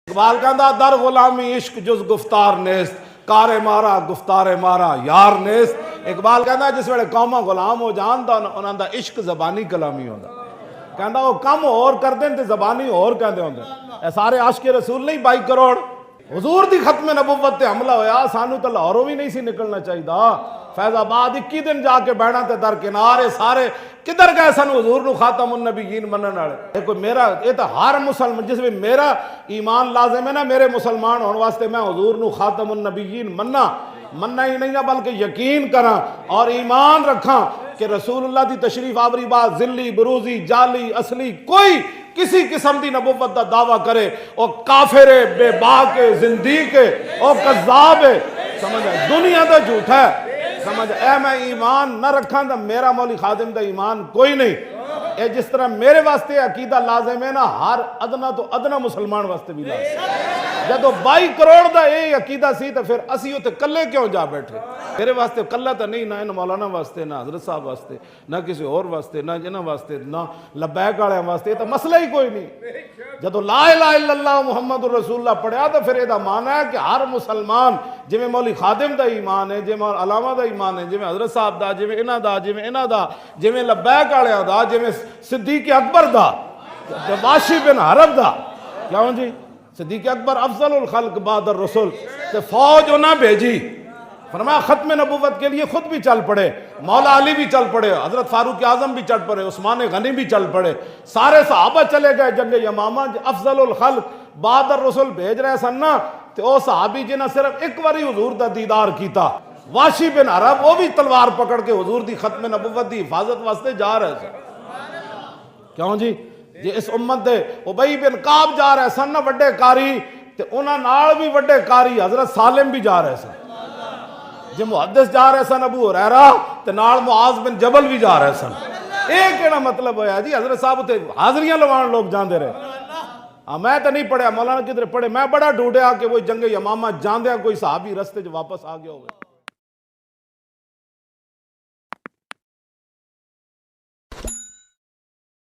اقبال کہندا در غلامی عشق جز گفتار نیست کار مارا گفتار مارا یار نیست۔ اقبال کہندا جس ویلے قوماں غلام ہو جان دا انہاں دا عشق زبانی کلامی ہوندا، کہندا وہ کم اور کردیں تے زبانی اور کہندے ہوندے۔ اے سارے عاشق رسول نہیں 22 کروڑ، حضور دی ختم نبوت تے حملہ ہویا، سانو تے لاہوروں بھی نہیں سی نکلنا چاہیدا۔ فیض آباد 21 دن جا کے بیٹھنا تے درکنار سارے کدھر گئے سن حضور نو خاتم النبیین منن والے۔ دیکھو میرا یہ تو ہر مسلمان جس میں میرا ایمان لازم ہے نا، میرے مسلمان ہونے واسطے میں حضور نو خاتم النبیین مننا ہی نہیں بلکہ یقین کراں اور ایمان رکھاں کہ رسول اللہ دی تشریف آوری بات ذلی بروزی جعلی اصلی کوئی کسی قسم دی نبوت دا دعویٰ کرے او کافر ہے، بے باک ہے، زندیق ہے، او کذاب ہے، سمجھ آئے دنیا دا جھوٹا ہے۔ سمجھ اے میں ایمان نہ رکھاں دا میرا مولی خادم دا ایمان کوئی نہیں۔ اے جس طرح میرے واسطے عقیدہ لازم ہے نا، ہر ادنا تو ادنا مسلمان واسطے بھی لازم ہے۔ جدو 22 کروڑ دا اے عقیدہ سی تو پھر اسی ہوتے کلے کیوں جا بیٹھے؟ میرے واسطے کلہ تو نہیں، نہ مولانا واسطے، نہ حضرت صاحب واسطے، نہ کسی اور واسطے، نہ جنہ واسطے، نہ لبیک والے واسطے، یہ تو مسئلہ ہی کوئی نہیں۔ جدو لا الہ الا اللہ محمد الرسول اللہ پڑھیا تو پھر یہ معنی ہے کہ ہر مسلمان جویں مولی خادم دا ایمان ہے، جویں علامہ دا ایمان ہے، جویں حضرت صاحب دا، جویں انہاں دا، جویں انہاں دا، جویں لبیک والے دا، جویں صدیق اکبر دا، واشی بن حرب دا، کیوں جی صدیق اکبر افضل الخلق بعد الرسول، تے فوج انہاں بھیجی، فرمایا ختم نبوت کے لیے خود بھی چل پڑے، مولا علی بھی چل پڑے، حضرت فاروق اعظم بھی چل پڑے، عثمان غنی بھی چل پڑے، سارے صحابہ چلے گئے جنگ یمامہ۔ افضل الخلق بعد الرسول بھیج رہے سن نا، تے او صحابی جنہاں صرف ایک باری حضور دا دیدار کیتا، واشی بن حرب، وہ بھی تلوار پکڑ کے حضور دی ختم نبوت دی حفاظت واسطے جا رہے سن۔ کیوں جی اس امت دے ابی بن کعب جا رہے سن نا وڈے کاری، تے انہاں نال بھی وڈے کاری حضرت سالم بھی جا رہے سن، جی محدث جا رہے سن ابو ہریرہ تے نال معاذ بن جبل بھی جا رہے سن۔ ایک کہنا مطلب ہویا جی حضرت صاحب تے حاضریاں لوان لوگ جاندے رہے۔ میں تو نہیں پڑھیا، مولانا کدھر پڑھے، میں بڑا ڈھونڈیا کہ وہ جنگ یمامہ جاندیا کوئی صحابی رستے جو واپس آ گیا ہوگا۔